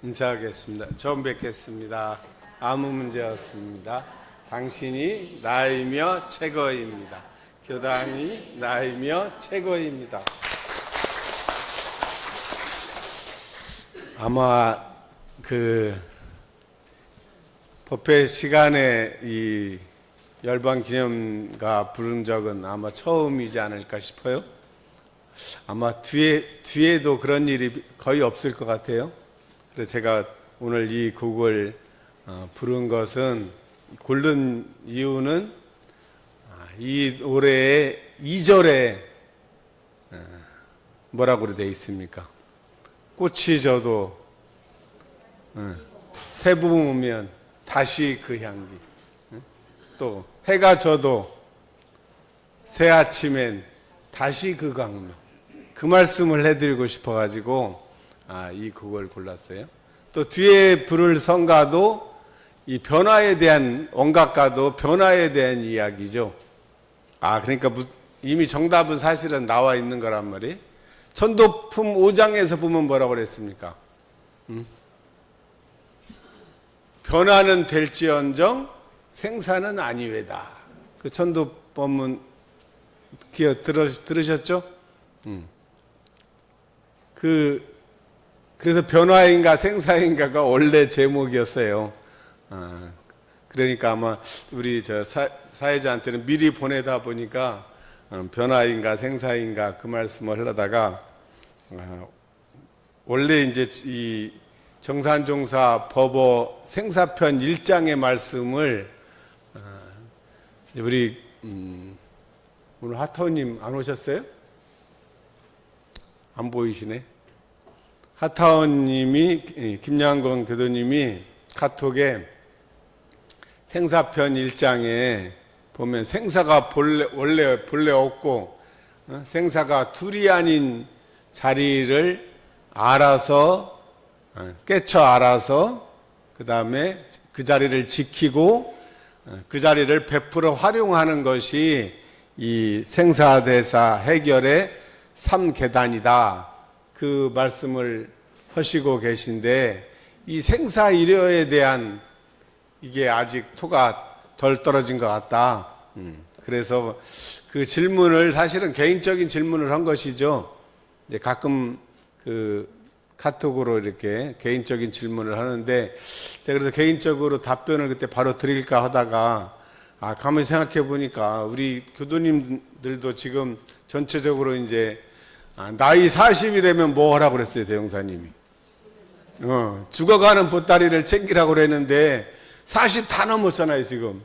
인사하겠습니다. 처음 뵙겠습니다. 아무 문제 없습니다. 당신이 나이며 최고입니다. 교당이 나이며 최고입니다. 아마 법회 시간에 이 열방기념가 부른 적은 아마 처음이지 않을까 싶어요. 아마 뒤에도 그런 일이 거의 없을 것 같아요. 그래서 제가 오늘 이 곡을 부른 것은 고른 이유는 이 노래의 2절에 뭐라고 되어 있습니까? 꽃이 져도 새 봄이면 다시 그 향기, 또 해가 져도 새 아침엔 다시 그 광명, 그 말씀을 해드리고 싶어가지고 이 곡을 골랐어요. 또 뒤에 부를 성가도 이 변화에 대한, 언각가도 변화에 대한 이야기죠. 그러니까 이미 정답은 사실은 나와 있는 거란 말이에요. 천도품 5장에서 보면 뭐라고 그랬습니까? 변화는 될지언정 생사는 아니외다. 그 천도법문 들으셨죠? 그래서 변화인가 생사인가가 원래 제목이었어요. 그러니까 아마 우리 사회자한테는 미리 보내다 보니까 변화인가 생사인가 그 말씀을 하려다가 원래 이제 이 정산종사 법어 생사편 1장의 말씀을 우리 오늘 하타원님 안 오셨어요? 안 보이시네. 하타원님이, 김양건 교도님이 카톡에 생사편 1장에 보면 생사가 원래 없고 생사가 둘이 아닌 자리를 알아서 깨쳐 알아서 그 다음에 그 자리를 지키고 그 자리를 베풀어 활용하는 것이 이 생사대사 해결의 3계단이다. 그 말씀을 하시고 계신데 이 생사일여에 대한 이게 아직 토가 덜 떨어진 것 같다. 그래서 그 질문을 사실은 개인적인 질문을 한 것이죠. 이제 가끔 그 카톡으로 이렇게 개인적인 질문을 하는데 제가 그래서 개인적으로 답변을 그때 바로 드릴까 하다가 가만히 생각해 보니까 우리 교도님들도 지금 전체적으로 이제 나이 40이 되면 뭐 하라고 그랬어요, 대형사님이. 죽어가는 보따리를 챙기라고 그랬는데 40 다 넘었잖아요, 지금.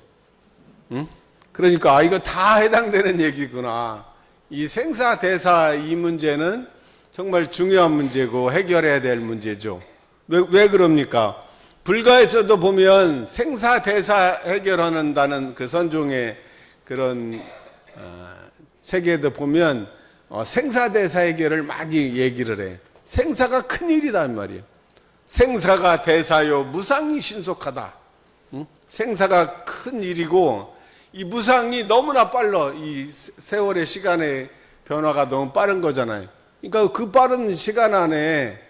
응? 그러니까 이거 다 해당되는 얘기구나. 이 생사대사 이 문제는 정말 중요한 문제고 해결해야 될 문제죠. 왜 그럽니까? 불가에서도 보면 생사대사 해결한다는 그 선종의 그런 책에도 보면 생사대사 해결을 많이 얘기를 해. 생사가 큰일이란 말이에요. 생사가 대사요 무상이 신속하다. 생사가 큰일이고 이 무상이 너무나 빨라. 이 세월의 시간의 변화가 너무 빠른 거잖아요. 그러니까 그 빠른 시간 안에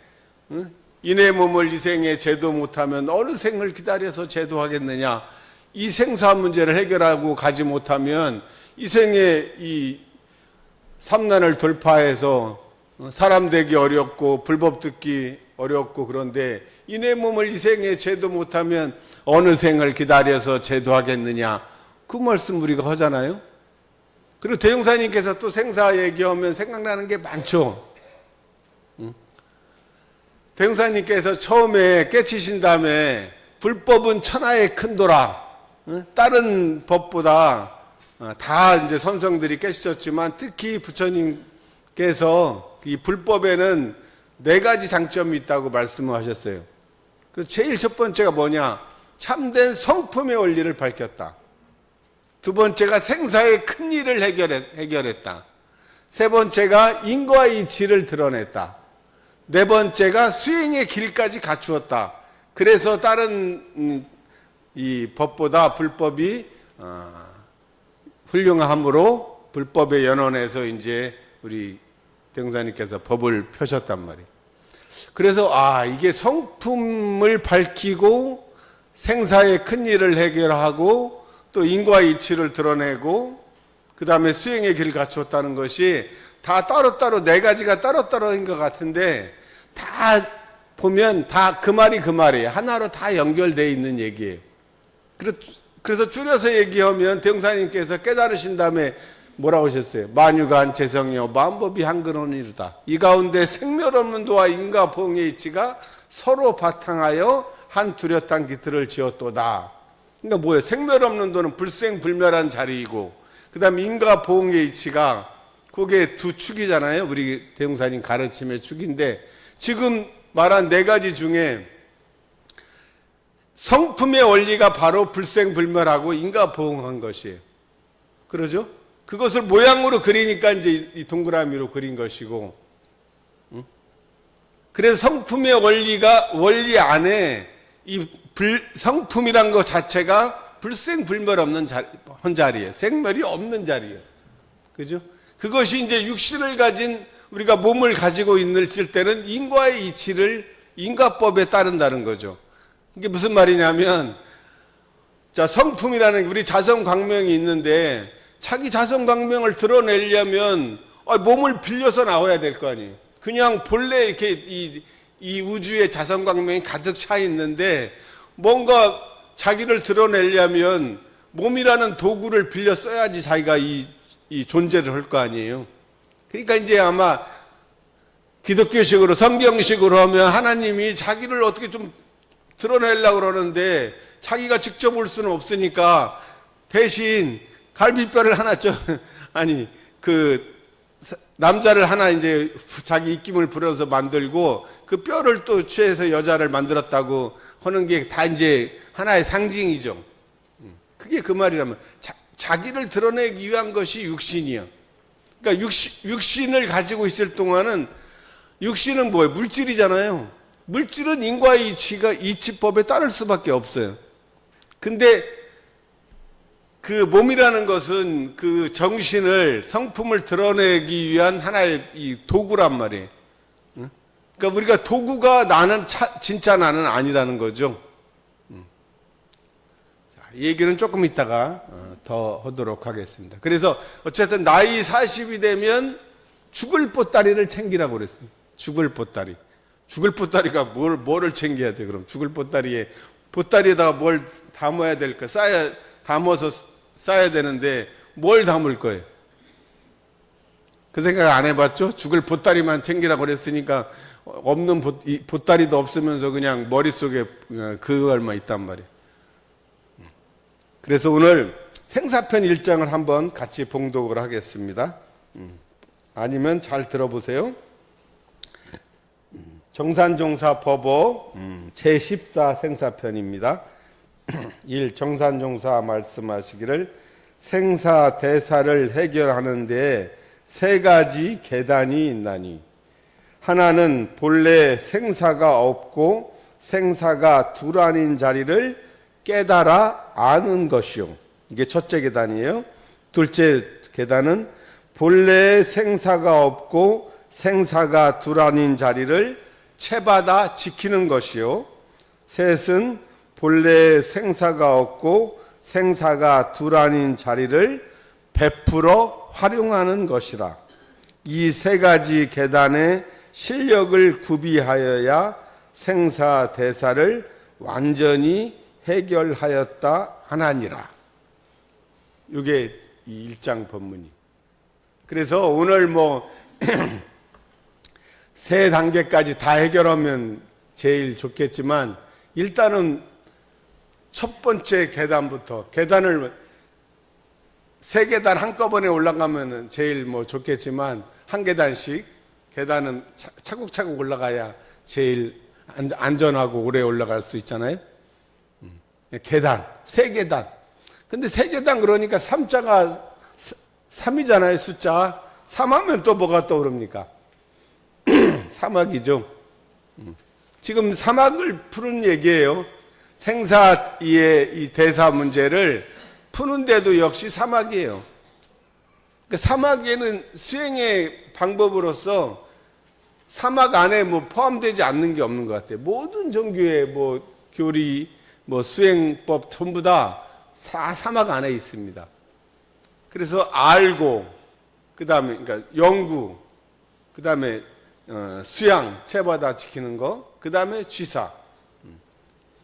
이내 몸을 이 생에 제도 못하면 어느 생을 기다려서 제도하겠느냐. 이 생사 문제를 해결하고 가지 못하면 이 생에 이 삼난을 돌파해서 사람 되기 어렵고 불법 듣기 어렵고 그런데 이내 몸을 이 생에 제도 못하면 어느 생을 기다려서 제도하겠느냐. 그 말씀 우리가 하잖아요. 그리고 대형사님께서 또 생사 얘기하면 생각나는 게 많죠. 대형사님께서 처음에 깨치신 다음에 불법은 천하의 큰도라. 다른 법보다 다 이제 선성들이 깨치셨지만 특히 부처님께서 이 불법에는 4가지 장점이 있다고 말씀을 하셨어요. 그래서 제일 첫 번째가 뭐냐? 참된 성품의 원리를 밝혔다. 두 번째가 생사의 큰 일을 해결했다. 세 번째가 인과 이치를 드러냈다. 네 번째가 수행의 길까지 갖추었다. 그래서 다른 이 법보다 불법이 훌륭함으로 불법의 연원에서 이제 우리 대형사님께서 법을 펴셨단 말이에요. 그래서 이게 성품을 밝히고 생사의 큰 일을 해결하고 또 인과 이치를 드러내고 그 다음에 수행의 길을 갖추었다는 것이 다 따로따로 네 가지가 따로따로인 것 같은데 다 보면 다 그 말이 하나로 다 연결되어 있는 얘기예요. 그래서 줄여서 얘기하면 대웅사님께서 깨달으신 다음에 뭐라고 하셨어요? 만유간 재성이요 만법이 한근원이로다. 이 가운데 생멸없는 도와 인과 보응의 이치가 서로 바탕하여 한 뚜렷한 기틀을 지었도다. 그러니까 뭐예요? 생멸없는 도는 불생불멸한 자리이고 그 다음에 인과 보응의 이치가 그게 두 축이잖아요. 우리 대웅사님 가르침의 축인데 지금 말한 네 가지 중에 성품의 원리가 바로 불생불멸하고 인과 보응한 것이에요. 그러죠? 그것을 모양으로 그리니까 이제 이 동그라미로 그린 것이고, 그래서 성품의 원리 안에 이 성품이란 것 자체가 불생불멸 없는 자리예요. 생멸이 없는 자리예요. 그죠? 그것이 이제 육신을 가진 우리가 몸을 가지고 있을 때는 인과의 이치를 인과법에 따른다는 거죠. 이게 무슨 말이냐면, 자, 성품이라는 우리 자성광명이 있는데 자기 자성광명을 드러내려면 몸을 빌려서 나와야 될 거 아니에요. 그냥 본래 이렇게 이 우주에 자성광명이 가득 차 있는데 뭔가 자기를 드러내려면 몸이라는 도구를 빌려 써야지 자기가 이 존재를 할 거 아니에요. 그러니까 이제 아마 기독교식으로 성경식으로 하면 하나님이 자기를 어떻게 좀 드러내려고 그러는데 자기가 직접 올 수는 없으니까 대신 갈비뼈를 하나 남자를 하나 이제 자기 입김을 부려서 만들고 그 뼈를 또 취해서 여자를 만들었다고 하는 게 다 이제 하나의 상징이죠. 그게 그 말이라면 자기를 드러내기 위한 것이 육신이요. 그러니까 육신을 가지고 있을 동안은 육신은 뭐예요? 물질이잖아요. 물질은 인과의 이치법에 따를 수밖에 없어요. 근데 그 몸이라는 것은 그 정신을 성품을 드러내기 위한 하나의 이 도구란 말이에요. 그러니까 우리가 도구가 진짜 나는 아니라는 거죠. 자, 이 얘기는 조금 이따가 더 하도록 하겠습니다. 그래서 어쨌든 나이 40이 되면 죽을 보따리를 챙기라고 그랬어요. 죽을 보따리. 죽을 보따리가 뭐를 챙겨야 돼, 그럼? 죽을 보따리에다가 뭘 담아야 될까? 담아서 싸야 되는데 뭘 담을 거예요? 그 생각 안 해봤죠? 죽을 보따리만 챙기라고 그랬으니까 없는 보따리도 없으면서 그냥 머릿속에 그걸만 있단 말이에요. 그래서 오늘 생사편 1장을 한번 같이 봉독을 하겠습니다. 아니면 잘 들어보세요. 정산종사 법어 제14 생사편입니다. 1. 정산종사 말씀하시기를 생사대사를 해결하는 데 세 가지 계단이 있나니 하나는 본래 생사가 없고 생사가 둘 아닌 자리를 깨달아 아는 것이요. 이게 첫째 계단이에요. 둘째 계단은 본래 생사가 없고 생사가 둘 아닌 자리를 채받아 지키는 것이요. 셋은 본래 생사가 없고 생사가 둘 아닌 자리를 베풀어 활용하는 것이라. 이 세 가지 계단의 실력을 구비하여야 생사대사를 완전히 해결하였다 하나니라. 이게 이 1장 법문이. 그래서 오늘 세 단계까지 다 해결하면 제일 좋겠지만 일단은 첫 번째 계단부터 계단을 세 계단 한꺼번에 올라가면 제일 좋겠지만 한 계단씩 계단은 차곡차곡 올라가야 제일 안전하고 오래 올라갈 수 있잖아요. 계단, 세 계단. 근데 세 계단 그러니까 3자가 3이잖아요, 숫자. 3하면 또 뭐가 떠오릅니까? 사막이죠. 지금 사막을 푸는 얘기예요. 생사의 이 대사 문제를 푸는데도 역시 사막이에요. 그러니까 사막에는 수행의 방법으로서 사막 안에 뭐 포함되지 않는 게 없는 것 같아요. 모든 종교의 뭐 교리, 뭐 수행법 전부 다 사막 안에 있습니다. 그래서 알고, 그 다음에 그러니까 연구, 그 다음에 수양, 체바다 지키는 거, 그 다음에 취사.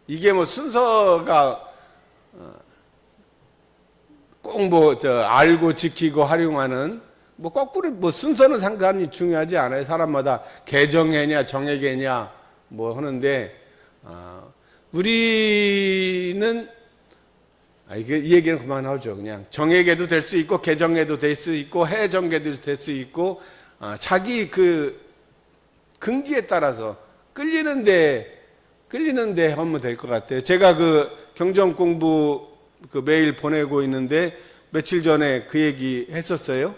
이게 뭐 순서가 꼭 뭐 알고 지키고 활용하는 뭐 거꾸로 뭐 순서는 상관이 중요하지 않아요. 사람마다 개정회냐 정액회냐 뭐 하는데 우리는 이게 이 얘기는 그만하죠. 그냥 정액에도 될 수 있고 개정에도 될 수 있고 해정에도 될 수 있고 자기 그 근기에 따라서 끌리는데 하면 될 것 같아요. 제가 그 경전 공부 그 매일 보내고 있는데 며칠 전에 그 얘기 했었어요.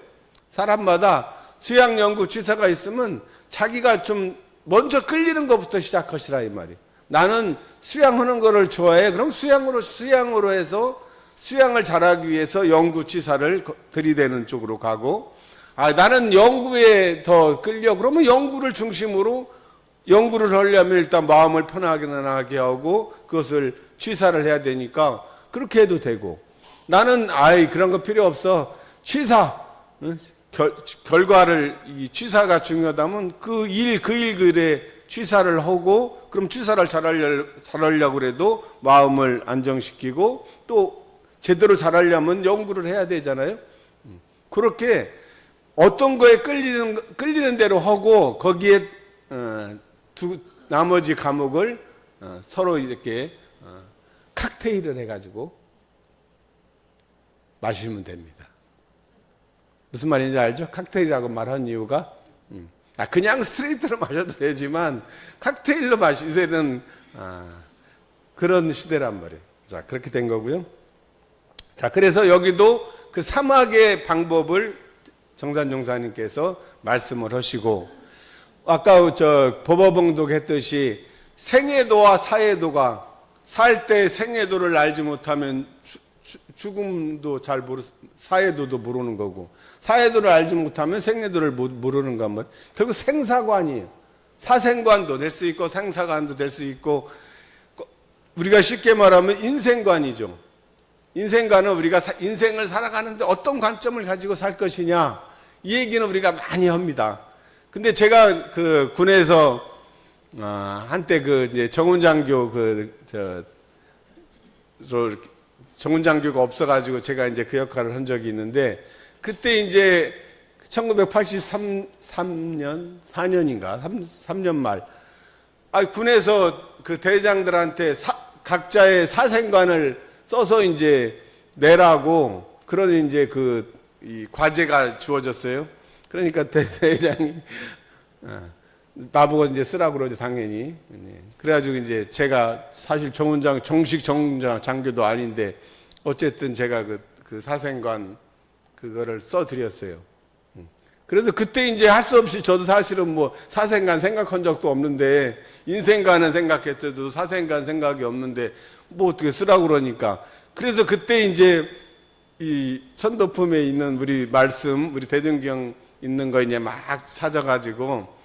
사람마다 수양 연구 취사가 있으면 자기가 좀 먼저 끌리는 것부터 시작하시라 이 말이에요. 나는 수양하는 거를 좋아해. 그럼 수양으로 해서 수양을 잘하기 위해서 연구 취사를 들이대는 쪽으로 가고, 나는 연구에 더 끌려. 그러면 연구를 중심으로 연구를 하려면 일단 마음을 편하게 하고 그것을 취사를 해야 되니까 그렇게 해도 되고, 나는 그런 거 필요 없어. 취사, 결과를 이 취사가 중요하다면 그 일에 취사를 하고, 그럼 취사를 잘하려고 해도 마음을 안정시키고 또 제대로 잘하려면 연구를 해야 되잖아요. 그렇게 어떤 거에 끌리는 대로 하고 거기에 나머지 과목을 서로 이렇게 칵테일을 해가지고 마시면 됩니다. 무슨 말인지 알죠? 칵테일이라고 말한 이유가 그냥 스트레이트로 마셔도 되지만 칵테일로 마시는 그런 시대란 말이에요. 자, 그렇게 된 거고요. 자, 그래서 여기도 그 사막의 방법을 정산 종사님께서 말씀을 하시고, 아까 법어봉독 했듯이 생애도와 사애도가, 살 때 생애도를 알지 못하면 죽음도 사애도도 모르는 거고, 사애도를 알지 못하면 생애도를 모르는 거 말. 결국 생사관이에요. 사생관도 될 수 있고 생사관도 될 수 있고, 우리가 쉽게 말하면 인생관이죠. 인생관은 우리가 인생을 살아가는데 어떤 관점을 가지고 살 것이냐, 이 얘기는 우리가 많이 합니다. 근데 제가 그 군에서 한때 이제 정훈장교 정훈장교가 없어가지고 제가 이제 그 역할을 한 적이 있는데, 그때 이제 1983년 4년인가 3년 말 군에서 그 대장들한테 각자의 사생관을 써서 이제 내라고 그런 이제 이 과제가 주어졌어요. 그러니까 대장이 나보고 이제 쓰라고 그러죠, 당연히. 그래가지고 이제 제가 사실 정식 정훈장 장교도 아닌데 어쨌든 제가 그 사생관 그거를 써드렸어요. 그래서 그때 이제 할 수 없이 저도 사실은 뭐 사생관 생각한 적도 없는데, 인생관은 생각했어도 사생관 생각이 없는데 뭐 어떻게 쓰라고 그러니까. 그래서 그때 이제 이 천도품에 있는 우리 말씀, 우리 대등경 있는 거 이제 막 찾아가지고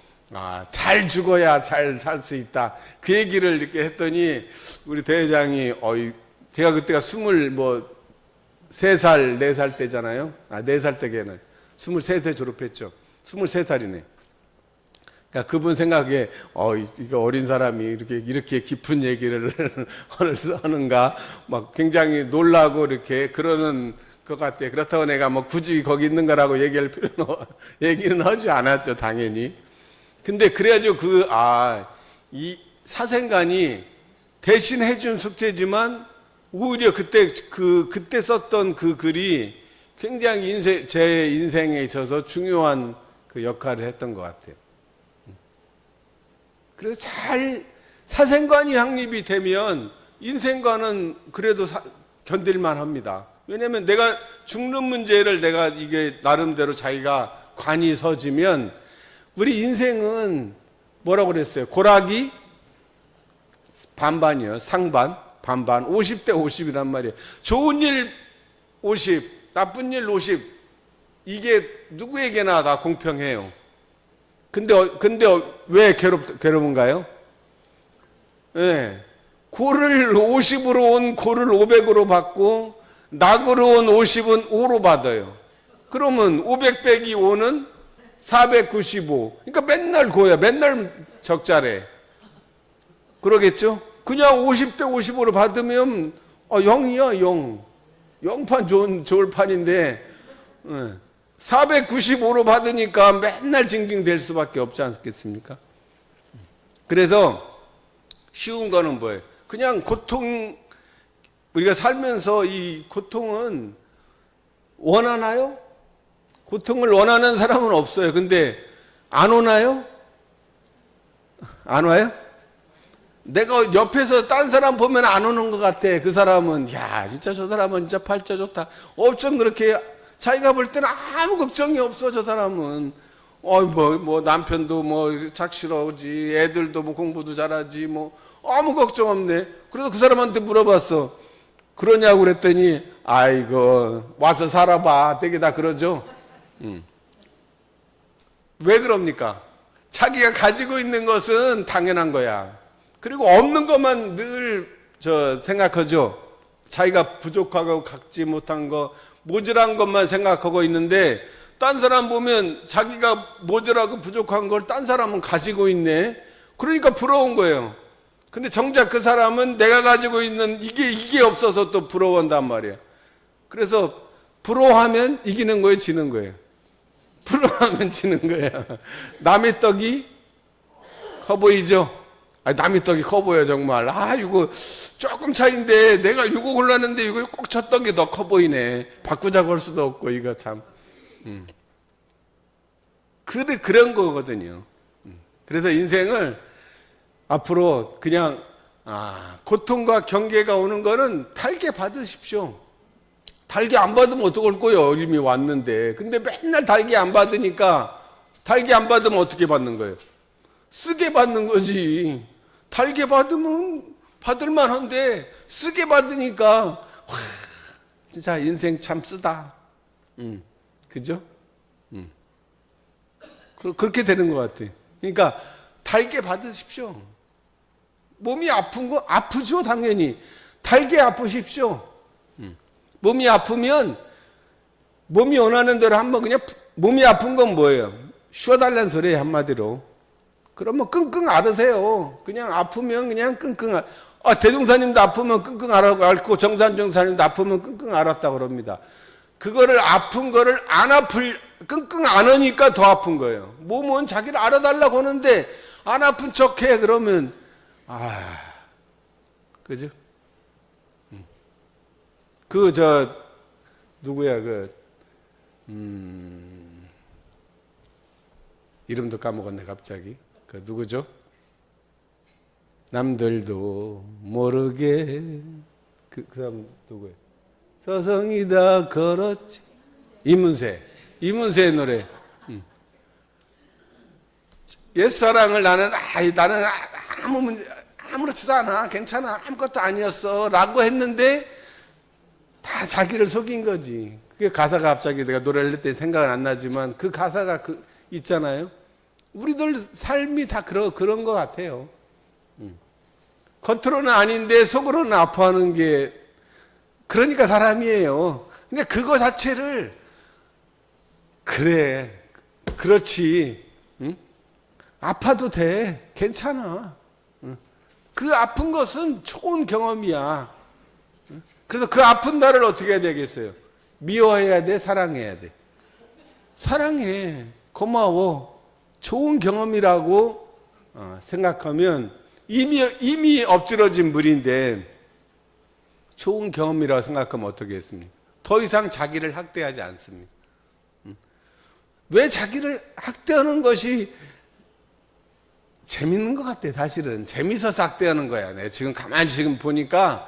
잘 죽어야 잘 살 수 있다, 그 얘기를 이렇게 했더니 우리 대회장이 제가 그때가 3살, 4살 때잖아요. 4살 때에는 23세 졸업했죠. 23살이네. 그러니까 그분 생각에 이거 어린 사람이 이렇게 깊은 얘기를 하는가 막 굉장히 놀라고 이렇게 그러는 것 같아. 그렇다고 내가 뭐 굳이 거기 있는 거라고 얘기는 하지 않았죠, 당연히. 근데 그래가지고 이 사생관이 대신 해준 숙제지만 오히려 그때 썼던 그 글이 굉장히 제 인생에 있어서 중요한 그 역할을 했던 것 같아요. 그래서 잘 사생관이 확립이 되면 인생관은 그래도 견딜만 합니다. 왜냐하면 내가 죽는 문제를 이게 나름대로 자기가 관이 서지면, 우리 인생은 뭐라고 그랬어요? 고락이 반반이에요. 상반, 반반. 50대 50이란 말이에요. 좋은 일 50, 나쁜 일 50. 이게 누구에게나 다 공평해요. 근데 왜 괴로운가요? 예. 고를 50으로 온 고를 500으로 받고 낙으로 온 50은 5로 받아요. 그러면 500 빼기 5는 495. 그러니까 맨날 고야. 맨날 적자래. 그러겠죠? 그냥 50대 55로 받으면 0이야 0. 0판 좋을 판인데 495로 받으니까 맨날 징징댈 수밖에 없지 않겠습니까? 그래서 쉬운 거는 뭐예요? 그냥 고통, 우리가 살면서 이 고통은 원하나요? 고통을 원하는 사람은 없어요. 근데 안 오나요? 안 와요? 내가 옆에서 딴 사람 보면 안 오는 것 같아. 그 사람은 야 진짜 저 사람은 진짜 팔자 좋다. 엄청 그렇게 자기가 볼 때는 아무 걱정이 없어. 저 사람은 뭐 남편도 뭐 착실하지, 애들도 뭐 공부도 잘하지, 뭐 아무 걱정 없네. 그래서 그 사람한테 물어봤어. 그러냐고 그랬더니 아이고 와서 살아봐. 되게 다 그러죠. 왜 그럽니까? 자기가 가지고 있는 것은 당연한 거야. 그리고 없는 것만 늘 생각하죠. 자기가 부족하고 갖지 못한 거, 모자란 것만 생각하고 있는데 딴 사람 보면 자기가 모자라고 부족한 걸 딴 사람은 가지고 있네. 그러니까 부러운 거예요. 근데 정작 그 사람은 내가 가지고 있는 이게 없어서 또 부러워한단 말이야. 그래서 부러워하면 이기는 거예요, 지는 거예요? 부러워하면 지는 거야. 남의 떡이 커 보이죠? 남의 떡이 커 보여 정말. 이거 조금 차이인데 내가 이거 골랐는데 이거 꼭 저 떡이 더 커 보이네. 바꾸자고 할 수도 없고 이거 참. 그런 거거든요. 그래서 인생을 앞으로 그냥 고통과 경계가 오는 거는 달게 받으십시오. 달게 안 받으면 어떡할 거예요? 이미 왔는데. 근데 맨날 달게 안 받으니까 달게 안 받으면 어떻게 받는 거예요? 쓰게 받는 거지. 달게 받으면 받을 만한데 쓰게 받으니까 진짜 인생 참 쓰다. 그죠? 그렇게 되는 것 같아. 그러니까 달게 받으십시오. 몸이 아픈 거 아프죠, 당연히. 달게 아프십시오. 몸이 아프면 몸이 원하는 대로 한번 그냥 몸이 아픈 건 뭐예요? 쉬어달라는 소리예요, 한마디로. 그러면 끙끙 앓으세요. 그냥 아프면 그냥 끙끙 대종사님도 아프면 끙끙 앓고 정산정사님도 아프면 끙끙 앓았다고 그럽니다. 그거를 아픈 거를 끙끙 앓으니까 더 아픈 거예요. 몸은 자기를 알아달라고 하는데 안 아픈 척해. 그러면 그죠? 누구야, 이름도 까먹었네, 갑자기. 누구죠? 남들도 모르게. 그 사람 누구예요? 서성이다 걸었지. 이문세의 노래. 옛사랑을 나는 아무렇지도 않아. 괜찮아. 아무것도 아니었어. 라고 했는데 다 자기를 속인 거지. 그게 가사가 갑자기 내가 노래를 할 때 생각은 안 나지만 그 가사가 있잖아요. 우리들 삶이 다 그런 것 같아요. 겉으로는 아닌데 속으로는 아파하는 게 그러니까 사람이에요. 근데 그거 자체를 그렇지. 아파도 돼. 괜찮아. 그 아픈 것은 좋은 경험이야. 그래서 그 아픈 나를 어떻게 해야 되겠어요? 미워해야 돼? 사랑해야 돼? 사랑해. 고마워. 좋은 경험이라고 생각하면 이미 엎질러진 물인데 좋은 경험이라고 생각하면 어떻게 했습니까? 더 이상 자기를 학대하지 않습니다. 왜 자기를 학대하는 것이 재밌는 것 같아. 사실은 재밌어서 학대하는 거야. 내가 가만히 보니까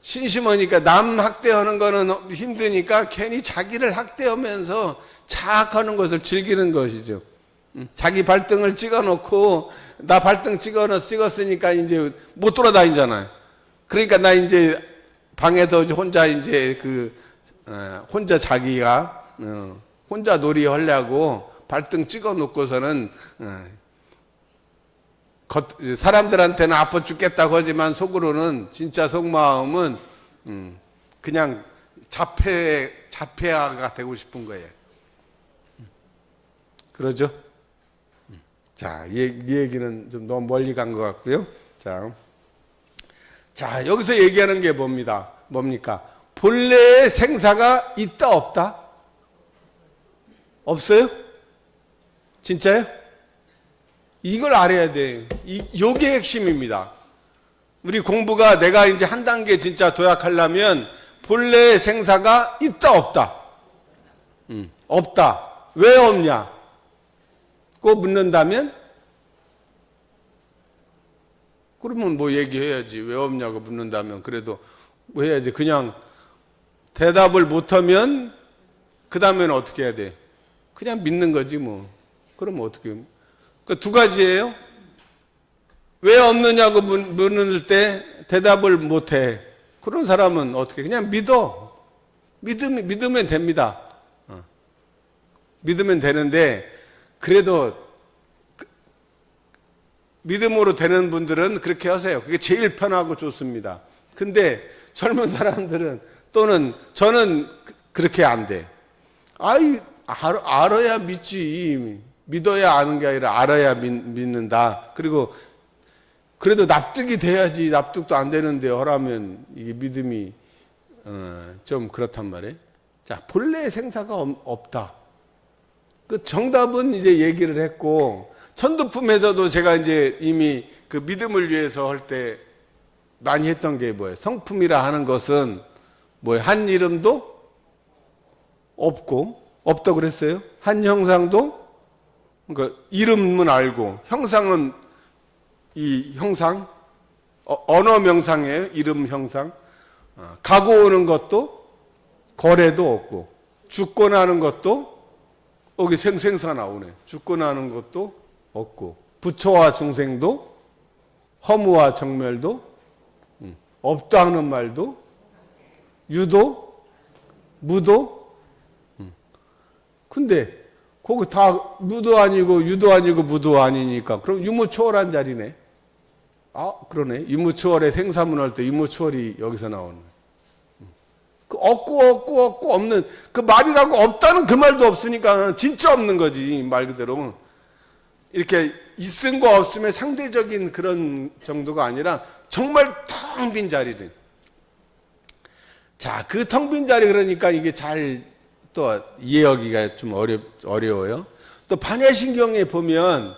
심심하니까 남 학대하는 거는 힘드니까 괜히 자기를 학대하면서 자학하는 것을 즐기는 것이죠. 자기 발등을 찍어놓고 나 발등 찍었으니까 이제 못 돌아다니잖아요. 그러니까 나 이제 방에서 혼자 이제 혼자 자기가 혼자 놀이 하려고 발등 찍어 놓고서는 사람들한테는 아파 죽겠다고 하지만 속으로는 진짜 속마음은 그냥 자폐아가 되고 싶은 거예요. 그러죠? 자, 이 얘기는 좀 너무 멀리 간 것 같고요. 자, 여기서 얘기하는 게 뭡니까? 본래의 생사가 있다, 없다? 없어요? 진짜요? 이걸 알아야 돼. 요게 핵심입니다. 우리 공부가 내가 이제 한 단계 진짜 도약하려면 본래의 생사가 있다, 없다? 없다. 왜 없냐? 꼭 묻는다면? 그러면 뭐 얘기해야지. 왜 없냐고 묻는다면. 그래도 뭐 해야지. 그냥 대답을 못하면 그 다음에는 어떻게 해야 돼? 그냥 믿는 거지 뭐. 그러면 어떻게 해요? 그 두 가지예요. 왜 없느냐고 묻는 때 대답을 못해. 그런 사람은 어떻게? 그냥 믿어. 믿으면 됩니다. 믿으면 되는데 그래도 믿음으로 되는 분들은 그렇게 하세요. 그게 제일 편하고 좋습니다. 근데 젊은 사람들은 또는 저는 그렇게 안 돼. 알아야 믿지. 믿어야 아는 게 아니라 알아야 믿는다. 그리고 그래도 납득이 돼야지. 납득도 안 되는데 하라면 이게 믿음이 좀 그렇단 말이에요. 자, 본래의 생사가 없다. 그 정답은 이제 얘기를 했고, 천도품에서도 제가 이제 이미 그 믿음을 위해서 할 때 많이 했던 게 뭐예요? 성품이라 하는 것은 뭐예요? 한 이름도 없다고 그랬어요? 한 형상도? 그러니까 이름은 알고, 형상은 이 형상, 언어 명상이에요. 이름 형상. 가고 오는 것도 거래도 없고, 죽고 나는 것도 여기 생사 나오네. 죽고 나는 것도 없고, 부처와 중생도, 허무와 정멸도, 없다 하는 말도, 유도, 무도. 근데 거기 다 무도 아니고 유도 아니고 무도 아니니까 그럼 유무초월한 자리네. 그러네. 유무초월의 생사문 할 때 유무초월이 여기서 나오는. 그 없고 없는 그 말이라고 없다는 그 말도 없으니까 진짜 없는 거지. 말 그대로 이렇게 있음과 없음의 상대적인 그런 정도가 아니라 정말 텅 빈 자리를. 자, 그 텅 빈 자리 그러니까 이게 잘 또 이해하기가 좀 어려워요. 또 반야신경에 보면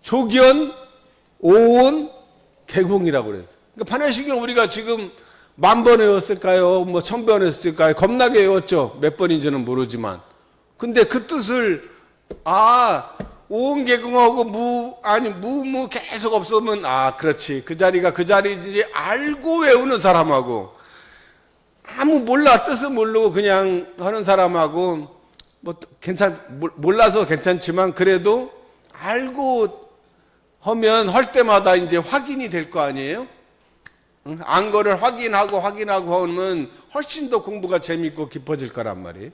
조견, 오온, 개궁이라고 그래요. 그러니까 반야신경 우리가 지금 10,000번 외웠을까요? 뭐 1,000번 외웠을까요? 겁나게 외웠죠. 몇 번인지는 모르지만. 근데 그 뜻을 오온 개궁하고 무무 계속 없으면 그렇지. 그 자리가 그 자리지 알고 외우는 사람하고 뜻을 모르고 그냥 하는 사람하고 몰라서 괜찮지만 그래도 알고 하면 할 때마다 이제 확인이 될 거 아니에요? 안 거를 확인하고 하면 훨씬 더 공부가 재밌고 깊어질 거란 말이에요.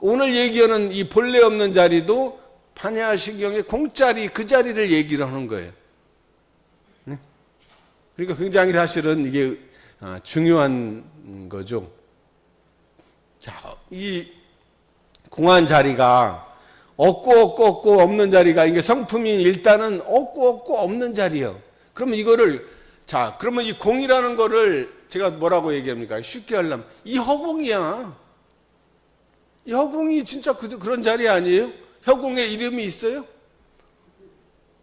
오늘 얘기하는 이 본래 없는 자리도 반야신경의 공자리 그 자리를 얘기를 하는 거예요. 그러니까 굉장히 사실은 이게 중요한 거죠. 자, 이 공한 자리가 없고 없는 자리가 이게 성품이 일단은 없고 없는 자리예요. 그러면 이거를 그러면 이 공이라는 거를 제가 뭐라고 얘기합니까? 쉽게 하려면 이 허공이야. 이 허공이 진짜 그런 자리 아니에요? 허공에 이름이 있어요?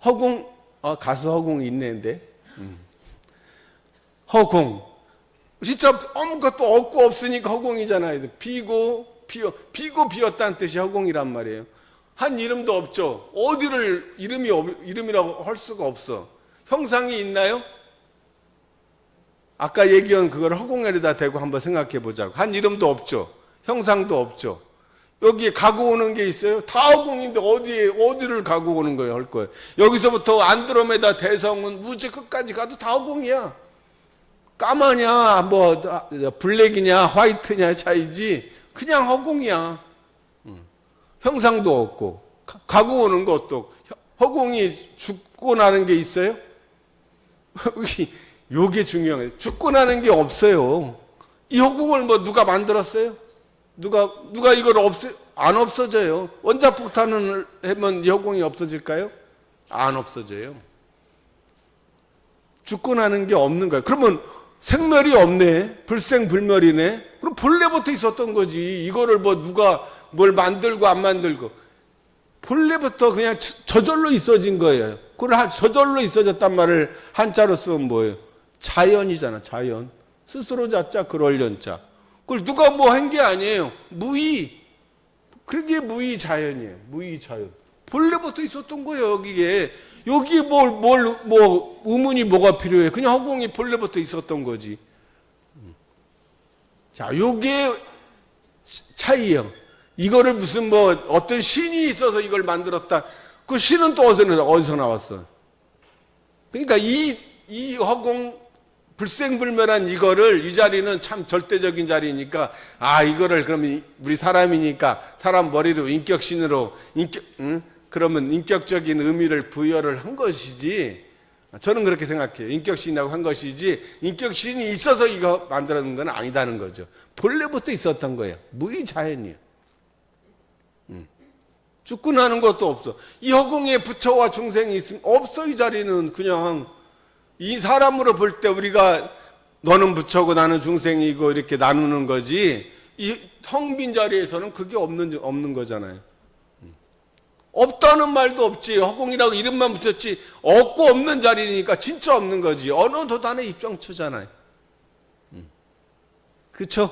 허공 가수 허공이 있는데 허공 진짜 아무것도 없고 없으니까 허공이잖아요. 비고 비었다는 뜻이 허공이란 말이에요. 한 이름도 없죠. 어디를 이름이라고 할 수가 없어. 형상이 있나요? 아까 얘기한 그걸 허공에다 대고 한번 생각해 보자고. 한 이름도 없죠. 형상도 없죠. 여기에 가고 오는 게 있어요? 다 허공인데 어디를 가고 오는 거예요? 할 거예요. 여기서부터 안드로메다 대성은 우주 끝까지 가도 다 허공이야. 까마냐, 블랙이냐, 화이트냐 차이지, 그냥 허공이야. 형상도 없고 가고 오는 것도 허공이 죽고 나는 게 있어요? 요게 중요해요. 죽고 나는 게 없어요. 이 허공을 뭐 누가 만들었어요? 누가 이걸 안 없어져요. 원자폭탄을 하면 이 허공이 없어질까요? 안 없어져요. 죽고 나는 게 없는 거예요. 그러면 생멸이 없네. 불생불멸이네. 그럼 본래부터 있었던 거지. 이거를 뭐 누가 뭘 만들고 안 만들고. 본래부터 그냥 저절로 있어진 거예요. 그걸 저절로 있어졌단 말을 한자로 쓰면 뭐예요? 자연이잖아, 자연. 스스로 자자, 그럴 연자. 그걸 누가 뭐 한 게 아니에요. 무의. 그게 무의 자연이에요. 무의 자연. 본래부터 있었던 거예요, 여기에. 여기에 의문이 뭐가 필요해. 그냥 허공이 본래부터 있었던 거지. 자, 요게 차이예요. 이거를 무슨 뭐 어떤 신이 있어서 이걸 만들었다. 그 신은 또 어디서 나왔어? 그러니까 이 허공 불생불멸한 이거를 이 자리는 참 절대적인 자리니까 이거를 그러면 우리 사람이니까 사람 머리로 인격신으로 그러면 인격적인 의미를 부여를 한 것이지. 저는 그렇게 생각해요. 인격신이라고 한 것이지 인격신이 있어서 이거 만들어낸 건 아니다는 거죠. 본래부터 있었던 거예요. 무의자연이에요. 죽고 나는 것도 없어. 이 허공에 부처와 중생이 있으면 없어. 이 자리는 그냥 이 사람으로 볼 때 우리가 너는 부처고 나는 중생이고 이렇게 나누는 거지. 이 텅 빈 자리에서는 그게 없는 거잖아요. 없다는 말도 없지. 허공이라고 이름만 붙였지. 없고 없는 자리니까 진짜 없는 거지. 어느 도단의 입장처잖아요. 그렇죠?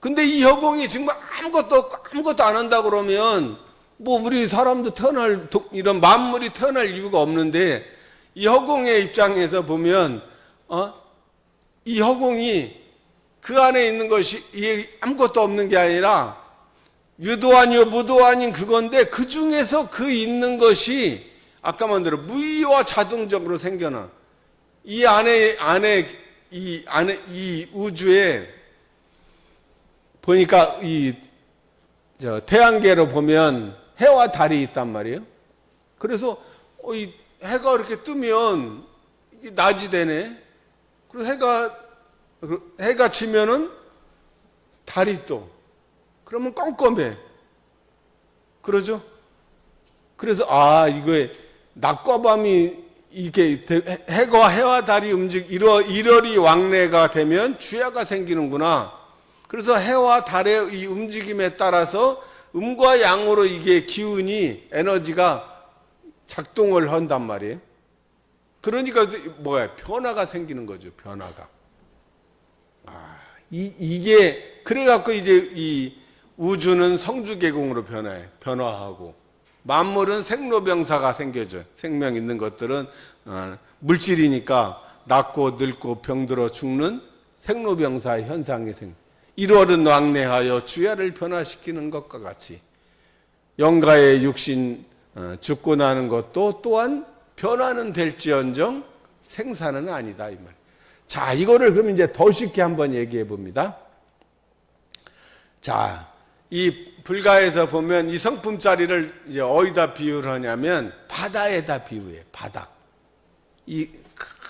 근데 이 허공이 정말 아무것도 안 한다 그러면 뭐 우리 사람도 이런 만물이 태어날 이유가 없는데 이 허공의 입장에서 보면 이 허공이 그 안에 있는 것이 아무것도 없는 게 아니라 유도 아니요 무도 아닌 그건데 그 중에서 그 있는 것이 아까 말대로 무의와 자동적으로 생겨나. 이 우주에 보니까 태양계로 보면 해와 달이 있단 말이에요. 그래서 이 해가 이렇게 뜨면 낮이 되네. 그리고 해가 지면은 달이 또 그러면 껌껌해. 그러죠? 그래서 이거에 낮과 밤이 이게 해와 달이 일월이 왕래가 되면 주야가 생기는구나. 그래서 해와 달의 이 움직임에 따라서 음과 양으로 이게 기운이 에너지가 작동을 한단 말이에요. 그러니까 변화가 생기는 거죠. 변화가. 이게 그래갖고 이제 이 우주는 성주계공으로 변화하고 만물은 생로병사가 생겨져요. 생명 있는 것들은 물질이니까 낫고 늙고 병들어 죽는 생로병사의 현상이 생겨. 1월은 왕래하여 주야를 변화시키는 것과 같이 영가의 육신 죽고 나는 것도 또한 변화는 될지언정 생사는 아니다 이 말. 자, 이거를 그럼 이제 더 쉽게 한번 얘기해 봅니다. 자, 이 불가에서 보면 이 성품자리를 이제 어디다 비유를 하냐면 바다에다 비유해. 바다. 이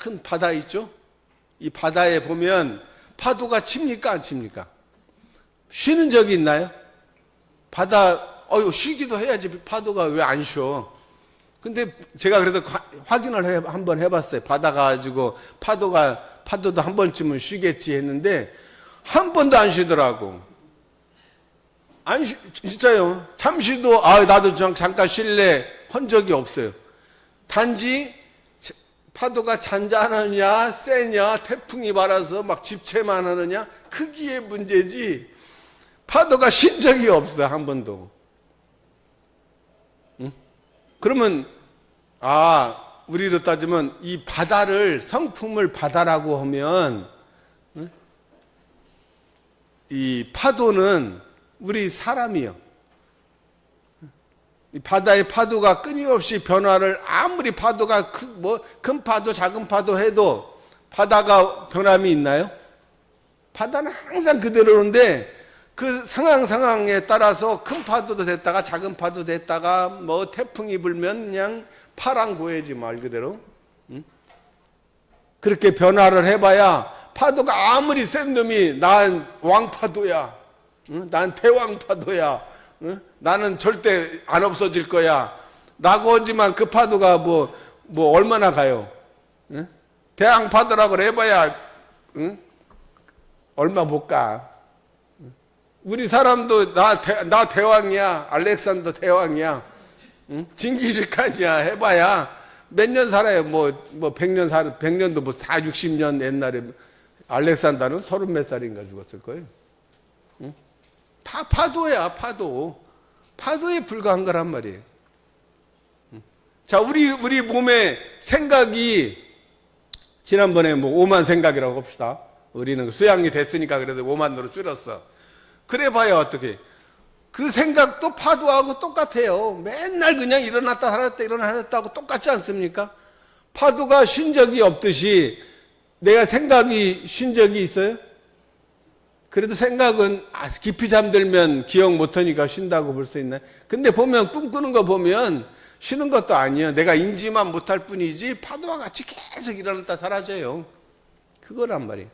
큰 바다 있죠? 이 바다에 보면 파도가 칩니까 안 칩니까? 쉬는 적이 있나요? 바다 쉬기도 해야지 파도가 왜 안 쉬어? 근데 제가 그래도 확인을 한번 해봤어요. 바다 가지고 파도도 한 번쯤은 쉬겠지 했는데 한 번도 안 쉬더라고. 진짜요. 잠시도 나도 잠깐 쉴래 한 적이 없어요. 단지 파도가 잔잔하냐 세냐 태풍이 말아서 막 집채만 하느냐 크기의 문제지 파도가 쉰 적이 없어 한 번도. 응? 그러면 우리로 따지면 이 바다를 성품을 바다라고 하면 이 파도는 우리 사람이요. 이 바다의 파도가 끊임없이 변화를 아무리 파도가 큰 파도 작은 파도 해도 바다가 변함이 있나요? 바다는 항상 그대로인데 그 상황에 따라서 큰 파도도 됐다가 작은 파도 됐다가 뭐 태풍이 불면 그냥 파랑 고해지 말 그대로. 그렇게 변화를 해봐야 파도가 아무리 센 놈이 난 왕파도야, 난 대왕파도야, 나는 절대 안 없어질 거야 라고 하지만 그 파도가 뭐 얼마나 가요? 대왕파도라고 해봐야 얼마 못 가. 우리 사람도 나 대왕이야, 알렉산더 대왕이야, 징기스칸이야 해봐야 몇 년 살아요. 뭐 100년도 뭐 60년 옛날에 알렉산더는 30몇 살인가 죽었을 거예요. 다 파도야, 파도에 불과한 거란 말이에요. 자, 우리 몸의 생각이 지난번에 뭐 오만 생각이라고 합시다. 우리는 수양이 됐으니까 그래도 오만으로 줄였어. 그래 봐야 어떻게? 그 생각도 파도하고 똑같아요. 맨날 그냥 일어났다 일어났다 하고 똑같지 않습니까? 파도가 쉰 적이 없듯이 내가 생각이 쉰 적이 있어요? 그래도 생각은 깊이 잠들면 기억 못하니까 쉰다고 볼 수 있나요? 근데 보면 꿈꾸는 거 보면 쉬는 것도 아니에요. 내가 인지만 못할 뿐이지 파도와 같이 계속 일어났다 사라져요. 그거란 말이에요.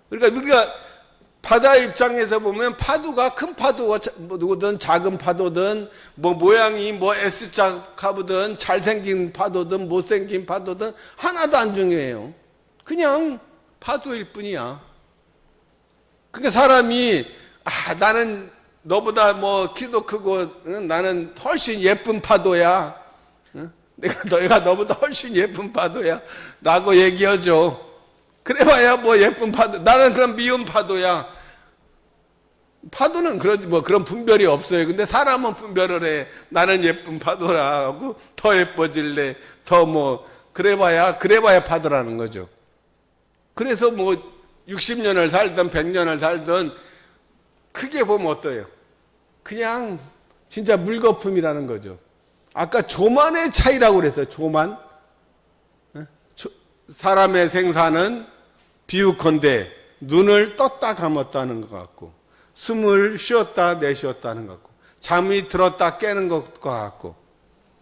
그러니까 우리가 바다 입장에서 보면 파도가 큰 파도든 작은 파도든 뭐 모양이 뭐 S자 가보든 잘생긴 파도든 못생긴 파도든 하나도 안 중요해요. 그냥 파도일 뿐이야. 그러니까 사람이 나는 너보다 뭐 키도 크고 나는 훨씬 예쁜 파도야. 내가 너보다 훨씬 예쁜 파도야 라고 얘기하죠. 그래봐야 뭐 예쁜 파도, 나는 그럼 미운 파도야. 파도는 그런 분별이 없어요. 근데 사람은 분별을 해. 나는 예쁜 파도라 하고 더 예뻐질래. 그래봐야 파도라는 거죠. 그래서 뭐 60년을 살든 100년을 살든 크게 보면 어때요? 그냥 진짜 물거품이라는 거죠. 아까 조만의 차이라고 그랬어요. 조만. 사람의 생사는 비유컨대 눈을 떴다 감았다는 것 같고, 숨을 쉬었다 내쉬었다는 것 같고, 잠이 들었다 깨는 것과 같고.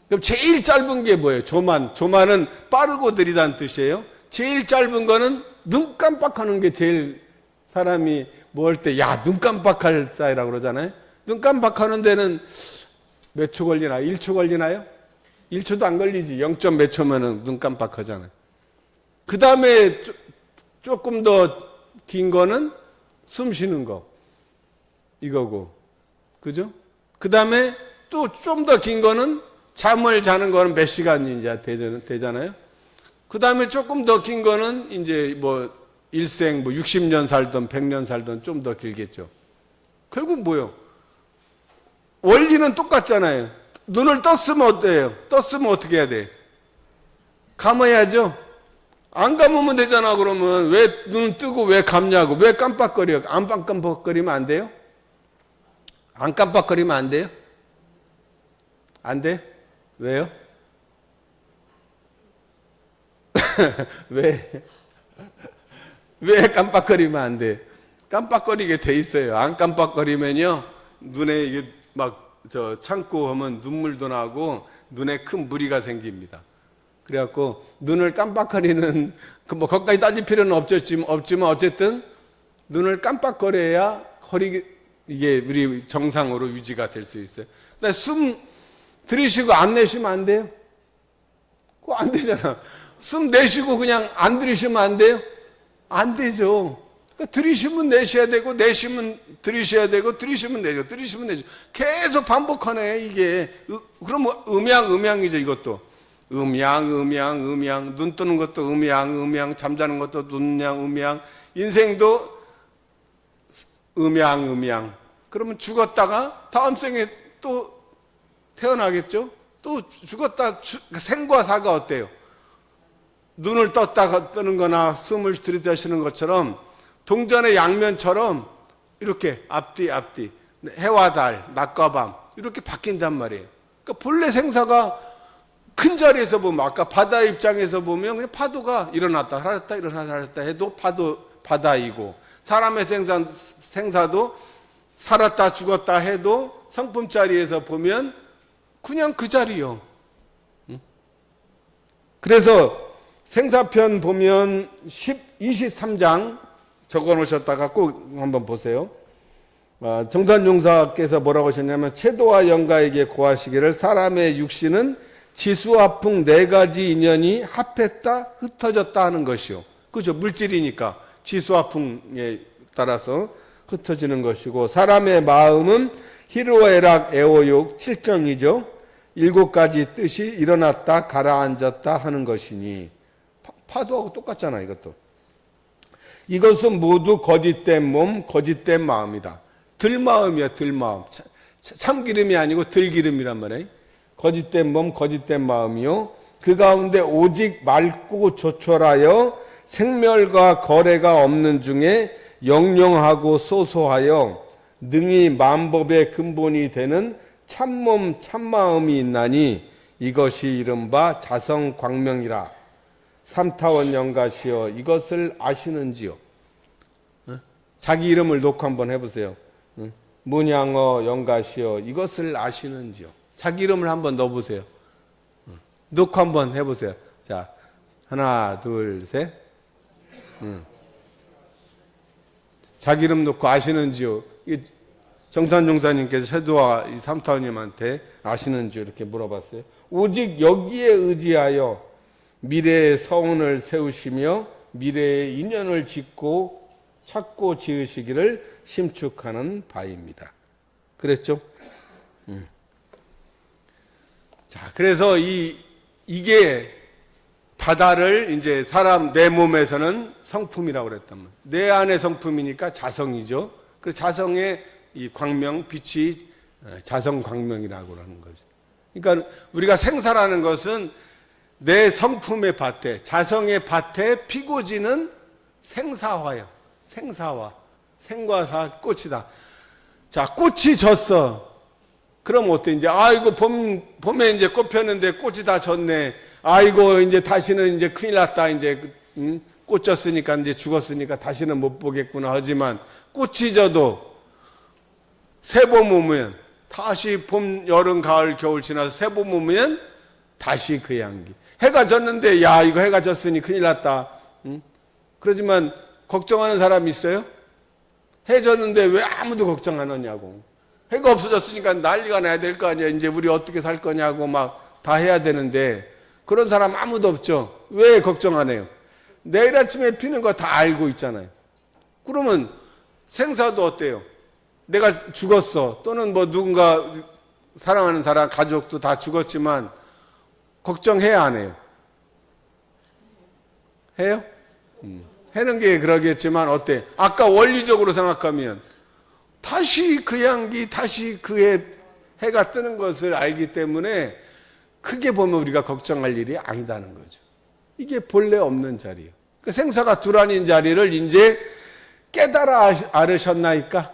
그럼 제일 짧은 게 뭐예요? 조만은 빠르고 느리다는 뜻이에요. 제일 짧은 거는 눈 깜빡하는 게 제일 사람이 뭐 할 때 눈 깜빡할 사이라고 그러잖아요. 눈 깜빡하는 데는 몇 초 걸리나요? 1초 걸리나요? 1초도 안 걸리지. 0. 몇 초면은 눈 깜빡하잖아요. 그 다음에 조금 더 긴 거는 숨 쉬는 거. 이거고. 그죠? 그 다음에 또 좀 더 긴 거는 잠을 자는 거는 몇 시간인지 되잖아요. 그 다음에 조금 더 긴 거는 이제 뭐 일생 60년 살든 100년 살든 좀 더 길겠죠. 결국 뭐요? 원리는 똑같잖아요. 눈을 떴으면 어때요? 떴으면 어떻게 해야 돼? 감아야죠. 안 감으면 되잖아. 그러면 왜 눈 뜨고 왜 감냐고. 왜 깜빡거려? 안 깜빡거리면 안 돼요? 안 깜빡거리면 안 돼요? 안 돼? 왜요? 왜 깜빡거리면 안 돼? 깜빡거리게 돼 있어요. 안 깜빡거리면요, 눈에 이게 참고 하면 눈물도 나고 눈에 큰 무리가 생깁니다. 그래갖고 눈을 깜빡거리는 뭐 거기까지 따질 필요는 없지만 어쨌든 눈을 깜빡거려야 이게 우리 정상으로 유지가 될 수 있어요. 근데 숨 들이쉬고 안 내쉬면 안 돼요? 그거 안 되잖아. 숨 내쉬고 그냥 안 들이쉬면 안 돼요? 안 되죠. 그러니까 들이쉬면 내쉬어야 되고, 내쉬면 들이쉬어야 되고, 들이쉬면 내쉬고, 들이쉬면 내쉬고. 계속 반복하네, 이게. 그럼 음양이죠, 이것도. 음양. 눈 뜨는 것도 음양. 잠자는 것도 음양. 인생도 음양. 그러면 죽었다가 다음 생에 또 태어나겠죠? 또 죽었다, 생과 사가 어때요? 눈을 떴다가 뜨는 거나 숨을 들이쉬는 것처럼 동전의 양면처럼 이렇게 앞뒤 해와 달, 낮과 밤 이렇게 바뀐단 말이에요. 그러니까 본래 생사가 큰 자리에서 보면 아까 바다 입장에서 보면 그냥 파도가 일어났다 살았다 해도 바다이고, 사람의 생사도 살았다 죽었다 해도 성품 자리에서 보면 그냥 그 자리요. 그래서 생사편 보면 23장 적어 놓으셨다가 꼭 한번 보세요. 정산용사께서 뭐라고 하셨냐면 채도와 영가에게 고하시기를 사람의 육신은 지수화풍 네 가지 인연이 합했다 흩어졌다 하는 것이요. 그죠? 물질이니까 지수화풍에 따라서 흩어지는 것이고 사람의 마음은 희로애락 애호욕 칠정이죠. 7가지 뜻이 일어났다 가라앉았다 하는 것이니 파도하고 똑같잖아. 이것도 이것은 모두 거짓된 몸 거짓된 마음이다. 들마음이야. 들마음. 참기름이 아니고 들기름이란 말이에요. 거짓된 몸 거짓된 마음이요 그 가운데 오직 맑고 조촐하여 생멸과 거래가 없는 중에 영영하고 소소하여 능히 만법의 근본이 되는 참몸 참마음이 있나니 이것이 이른바 자성광명이라. 삼타원 영가시여 이것을 아시는지요. 자기 이름을 놓고 한번 해보세요. 문양어 영가시여 이것을 아시는지요. 자기 이름을 한번 넣어보세요. 놓고 한번 해보세요. 자, 하나 둘 셋. 자기 이름 놓고 아시는지요. 정산종사님께서 쇄도와 이 삼타원님한테 아시는지요 이렇게 물어봤어요. 오직 여기에 의지하여 미래의 서원을 세우시며 미래의 인연을 짓고 찾고 지으시기를 심축하는 바입니다. 그랬죠? 자, 그래서 이게 바다를 이제 사람 내 몸에서는 성품이라고 그랬단 말이에요. 내 안의 성품이니까 자성이죠. 그 자성의 이 광명, 빛이 자성 광명이라고 하는 거죠. 그러니까 우리가 생사라는 것은 내 성품의 밭에, 자성의 밭에 피고 지는 생사화요. 생사화. 생과 사, 꽃이다. 자, 꽃이 졌어. 그럼 어때? 이제, 아이고, 봄에 이제 꽃 폈는데 꽃이 다 졌네. 아이고, 이제 다시는 이제 큰일 났다. 이제, 꽃 졌으니까 이제 죽었으니까 다시는 못 보겠구나. 하지만 꽃이 져도 새 봄 오면 다시 봄, 여름, 가을, 겨울 지나서 새 봄 오면 다시 그 향기. 해가 졌는데, 야, 이거 해가 졌으니 큰일 났다. 그러지만 걱정하는 사람이 있어요? 해 졌는데 왜 아무도 걱정 안 하냐고. 해가 없어졌으니까 난리가 나야 될 거 아니야. 이제 우리 어떻게 살 거냐고 막 다 해야 되는데 그런 사람 아무도 없죠. 왜 걱정 안 해요? 내일 아침에 피는 거 다 알고 있잖아요. 그러면 생사도 어때요? 내가 죽었어. 또는 뭐 누군가 사랑하는 사람, 가족도 다 죽었지만 걱정해야 안 해요? 해요? 하는 게 그러겠지만 어때? 아까 원리적으로 생각하면 다시 그 향기, 다시 그의 해가 뜨는 것을 알기 때문에 크게 보면 우리가 걱정할 일이 아니다는 거죠. 이게 본래 없는 자리예요. 그 생사가 두란인 자리를 이제 깨달아 알으셨나이까?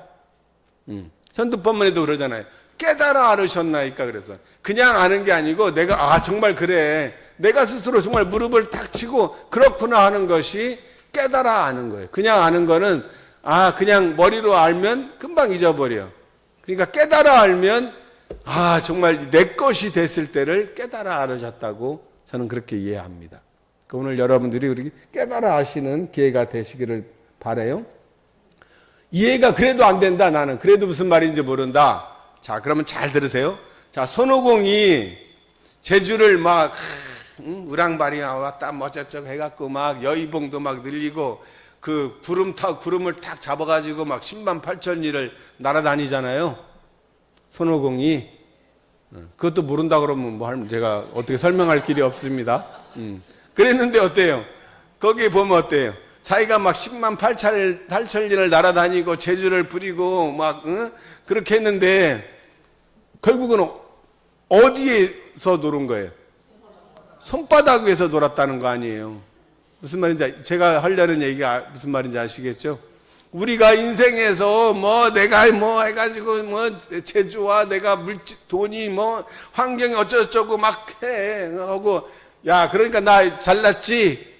현두법문에도 그러잖아요. 깨달아 알으셨나이까? 그래서 그냥 아는 게 아니고 내가 정말 그래. 내가 스스로 정말 무릎을 탁 치고 그렇구나 하는 것이 깨달아 아는 거예요. 그냥 아는 거는 그냥 머리로 알면 금방 잊어버려. 그러니까 깨달아 알면 정말 내 것이 됐을 때를 깨달아 알으셨다고 저는 그렇게 이해합니다. 오늘 여러분들이 우리 깨달아 아시는 기회가 되시기를 바라요. 이해가 그래도 안 된다. 나는 그래도 무슨 말인지 모른다. 자, 그러면 잘 들으세요. 자, 손오공이 제주를 막 우랑발이 나왔다 멋쩍쩍 해갖고 막 여의봉도 막 늘리고 그 구름을 탁 잡아가지고 막 10만 8천 리를 날아다니잖아요. 손오공이. 그것도 모른다 그러면 뭐 제가 어떻게 설명할 길이 없습니다. 그랬는데 어때요? 거기 보면 어때요? 자기가 막 10만 8천 리를 날아다니고 제주를 부리고 막 그렇게 했는데 결국은 어디에서 노는 거예요? 손바닥 위에서 놀았다는 거 아니에요. 무슨 말인지 제가 하려는 얘기가 무슨 말인지 아시겠죠? 우리가 인생에서 내가 해가지고 재주와 내가 돈이 환경이 어쩌고저쩌고 막 해 하고 야 그러니까 나 잘났지?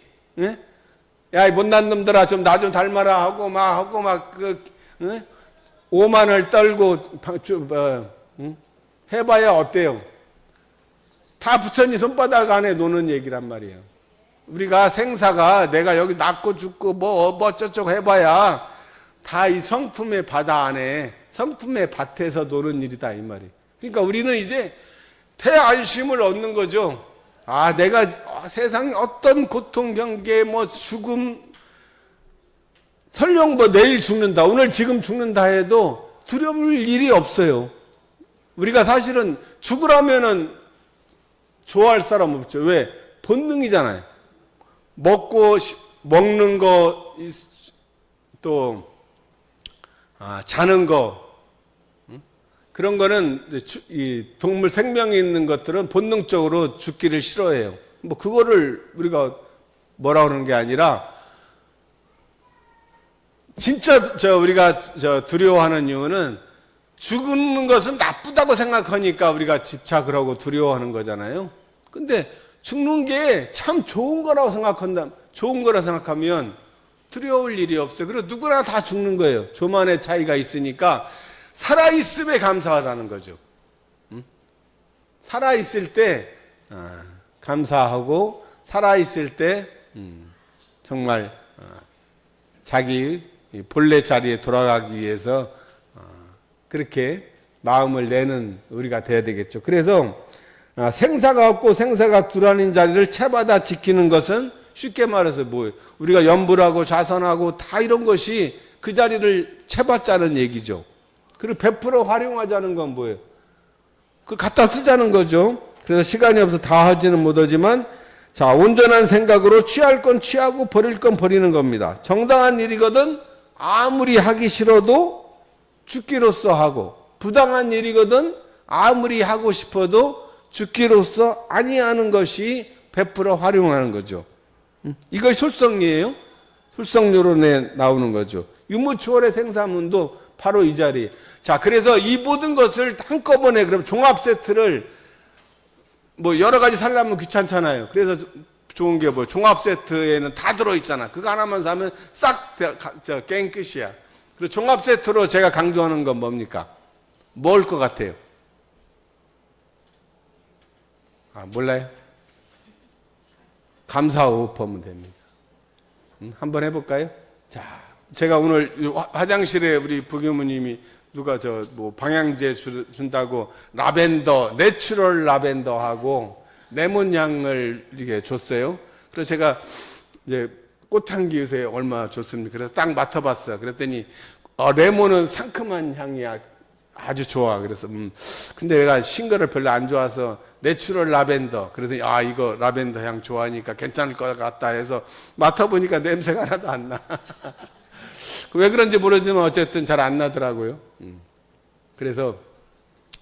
야 이 못난 놈들아 좀 나 좀 닮아라 하고 막 오만을 떨고 해봐야 어때요? 다 부처님 손바닥 안에 노는 얘기란 말이에요. 우리가 생사가 내가 여기 낳고 죽고 뭐 어쩌고 해봐야 다 이 성품의 바다 안에 성품의 밭에서 노는 일이다 이 말이에요. 그러니까 우리는 이제 대안심을 얻는 거죠. 아, 내가 세상에 어떤 고통, 경계, 뭐 죽음, 설령 뭐 내일 죽는다, 오늘 지금 죽는다 해도 두려울 일이 없어요. 우리가 사실은 죽으라면은 좋아할 사람 없죠. 왜? 본능이잖아요. 먹는 거, 또, 자는 거, 그런 거는 이 동물 생명이 있는 것들은 본능적으로 죽기를 싫어해요. 뭐 그거를 우리가 뭐라 그러는 게 아니라 진짜 우리가 두려워하는 이유는 죽는 것은 나쁘다고 생각하니까 우리가 집착을 하고 두려워하는 거잖아요. 근데 죽는 게 참 좋은 거라고 생각하면 두려울 일이 없어요. 그리고 누구나 다 죽는 거예요. 조만의 차이가 있으니까 살아있음에 감사하라는 거죠. 살아있을 때 감사하고 살아있을 때 정말 자기 본래 자리에 돌아가기 위해서 그렇게 마음을 내는 우리가 돼야 되겠죠. 그래서 생사가 없고 생사가 둘아닌 자리를 채받아 지키는 것은 쉽게 말해서 뭐예요? 우리가 연불하고 자선하고 다 이런 것이 그 자리를 채받자는 얘기죠. 그리고 100% 활용하자는 건 뭐예요? 그걸 갖다 쓰자는 거죠. 그래서 시간이 없어서 다 하지는 못하지만, 자, 온전한 생각으로 취할 건 취하고 버릴 건 버리는 겁니다. 정당한 일이거든 아무리 하기 싫어도 죽기로써 하고, 부당한 일이거든 아무리 하고 싶어도 죽기로써 아니하는 것이 100% 활용하는 거죠. 이걸 솔성이에요. 솔성요론에 나오는 거죠. 유무추월의 생사문도 바로 이 자리. 자, 그래서 이 모든 것을 한꺼번에 그럼 종합 세트를 뭐 여러 가지 살려면 귀찮잖아요. 그래서 좋은 게 뭐 종합 세트에는 다 들어있잖아. 그거 하나만 사면 싹 게임 끝이야. 그리고 종합 세트로 제가 강조하는 건 뭡니까? 뭘 것 같아요? 몰라요? 감사호흡하면 됩니다. 한번 해볼까요? 자, 제가 오늘 화장실에 우리 부교무님이 누가 뭐 방향제 준다고 라벤더, 내추럴 라벤더하고 레몬향을 이렇게 줬어요. 그래서 제가 이제 꽃향기 요새 얼마 좋습니까? 그래서 딱 맡아봤어요. 그랬더니 레몬은 상큼한 향이야. 아주 좋아. 그래서 근데 내가 신 거를 별로 안 좋아서 내추럴 라벤더. 그래서 이거 라벤더 향 좋아하니까 괜찮을 것 같다 해서 맡아보니까 냄새가 하나도 안 나. 왜 그런지 모르지만 어쨌든 잘 안 나더라고요. 그래서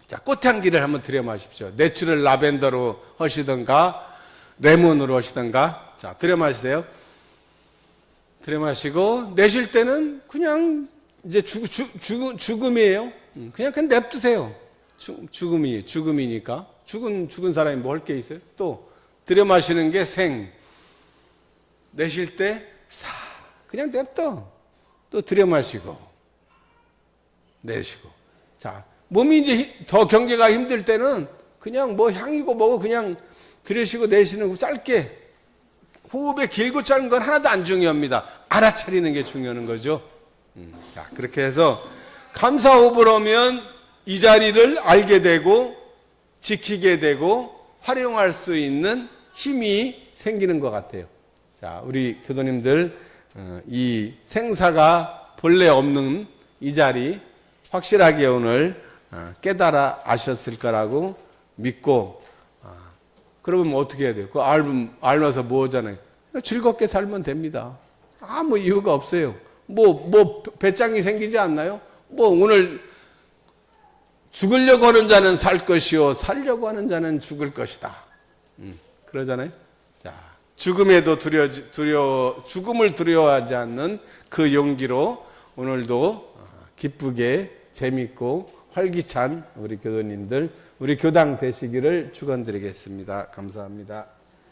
자, 꽃향기를 한번 들여 마십시오. 내추럴 라벤더로 하시던가 레몬으로 하시던가. 자, 들여 마시세요. 들여 마시고 내쉴 때는 그냥 이제 죽음이에요. 그냥 냅두세요. 죽음이니까. 죽은 사람이 뭐 할 게 있어요? 또 들여 마시는 게 생. 내쉴 때 사. 그냥 냅둬. 또 들여 마시고 내쉬고. 자, 몸이 이제 더 경계가 힘들 때는 그냥 뭐 향이고 뭐고 그냥 들이쉬고 내쉬는 거 짧게. 호흡에 길고 짧은 건 하나도 안 중요합니다. 알아차리는 게 중요한 거죠. 자, 그렇게 해서 감사호흡을 하면 이 자리를 알게 되고 지키게 되고 활용할 수 있는 힘이 생기는 것 같아요. 자, 우리 교도님들 이 생사가 본래 없는 이 자리 확실하게 오늘 깨달아 아셨을 거라고 믿고, 그러면 뭐 어떻게 해야 돼요? 그거 알면서 뭐 하잖아요. 즐겁게 살면 됩니다. 아무 이유가 없어요. 뭐 배짱이 생기지 않나요? 뭐 오늘 죽으려고 하는 자는 살 것이요 살려고 하는 자는 죽을 것이다. 그러잖아요. 자, 죽음에도 죽음을 두려워하지 않는 그 용기로 오늘도 기쁘게 재밌고 활기찬 우리 교도님들, 우리 교당 되시기를 축원드리겠습니다. 감사합니다.